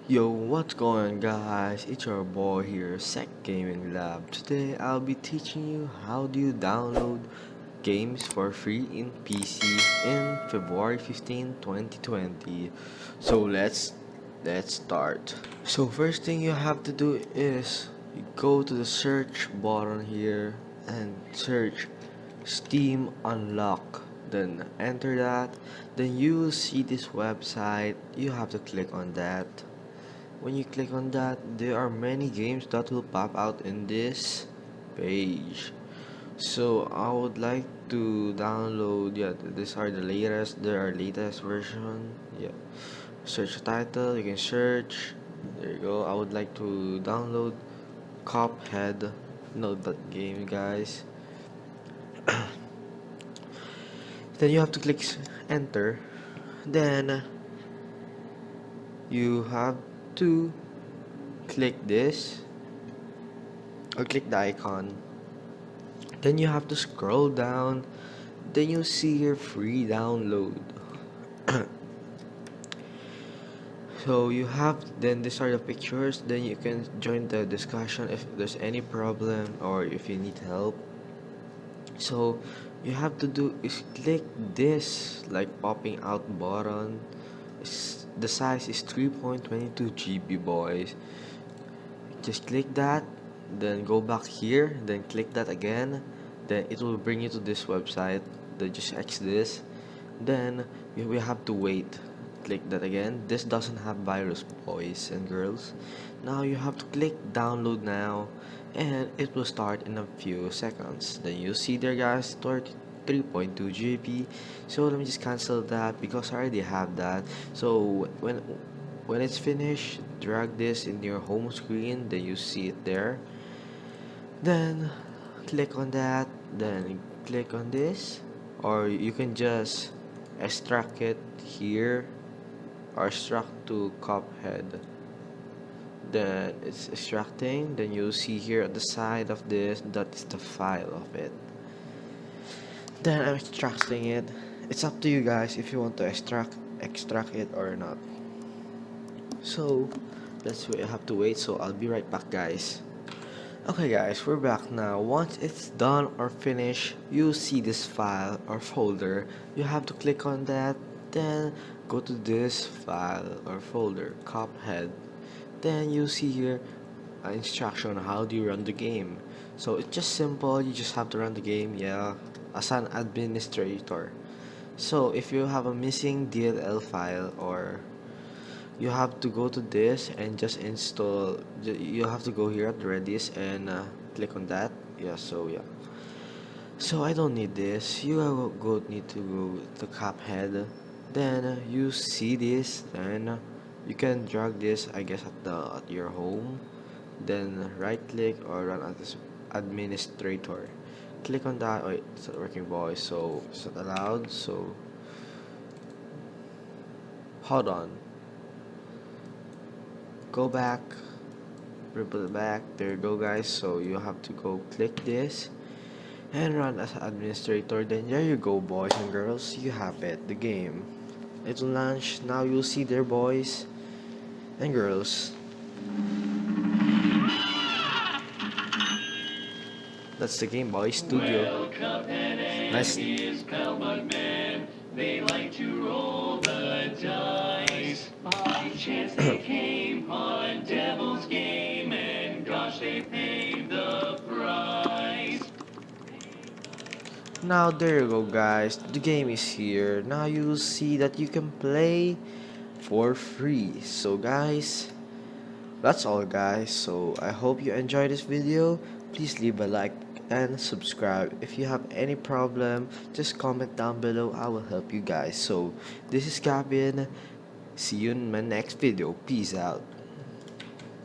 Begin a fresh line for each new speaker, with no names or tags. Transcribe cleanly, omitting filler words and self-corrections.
Yo, what's going on guys? It's your boy here, Sec Gaming Lab. Today I'll be teaching you how do you download games for free in PC in February 15, 2020. So let's start. So first thing you have to do is you go to the search button here and search Steam Unlock. Then enter that. Then you will see this website. You have to click on that. When you click on that, there are many games that will pop out in this page. So I would like to download, yeah, these are the latest, there are latest version, yeah. Search the title, you can search, there you go. I would like to download Cuphead, know that game guys. Then you have to click enter. Then you have to click this or click the icon. Then you have to scroll down. Then you see your free download. So you have, then these are the pictures. Then you can join the discussion if there's any problem or if you need help. So you have to do is click this like popping out button. The size is 3.22 GB boys. Just click that, then go back here, then click that again, then it will bring you to this website. Then just X this, then you will have to wait. Click that again. This doesn't have virus, boys and girls. Now you have to click download now, and it will start in a few seconds. Then you see there guys, 3.2 GB. So let me just cancel that because I already have that. So when it's finished, drag this in your home screen, then you see it there. Then click on that, then click on this, or you can just extract it here or extract to Cuphead. Then it's extracting, then you'll see here at the side of this, that is the file of it. Then I'm extracting it. It's up to you guys if you want to extract it or not. So that's why I have to wait, so I'll be right back guys. Okay guys, we're back now. Once it's done or finished, you'll see this file or folder. You have to click on that, then go to this file or folder, Cuphead. Then you see here an instruction on how do you run the game. So it's just simple, you just have to run the game, yeah, as an administrator. So if you have a missing DLL file, or you have to go to this and just install, you have to go here at Redis and click on that, yeah. So I don't need this. You need to go to Cuphead. Then you see this, then you can drag this I guess at your home, then right click or run as administrator. Click on that. Wait, it's not working boys, so it's not allowed. So hold on, go back, ripple it back, there you go guys. So you have to go click this and run as administrator. Then there you go boys and girls, you have it, the game. It will launch. Now you'll see there boys and girls. That's the Game Boy Studio. Nice. They like to roll the dice. By chance they came on Devil's Game, and gosh, they paid the price. Now there you go guys, the game is here. Now you'll see that you can play for free. So guys, that's all guys. So I hope you enjoyed this video. Please leave a like and subscribe. If you have any problem, just comment down below. I will help you guys. So this is Gavin. See you in my next video. Peace out.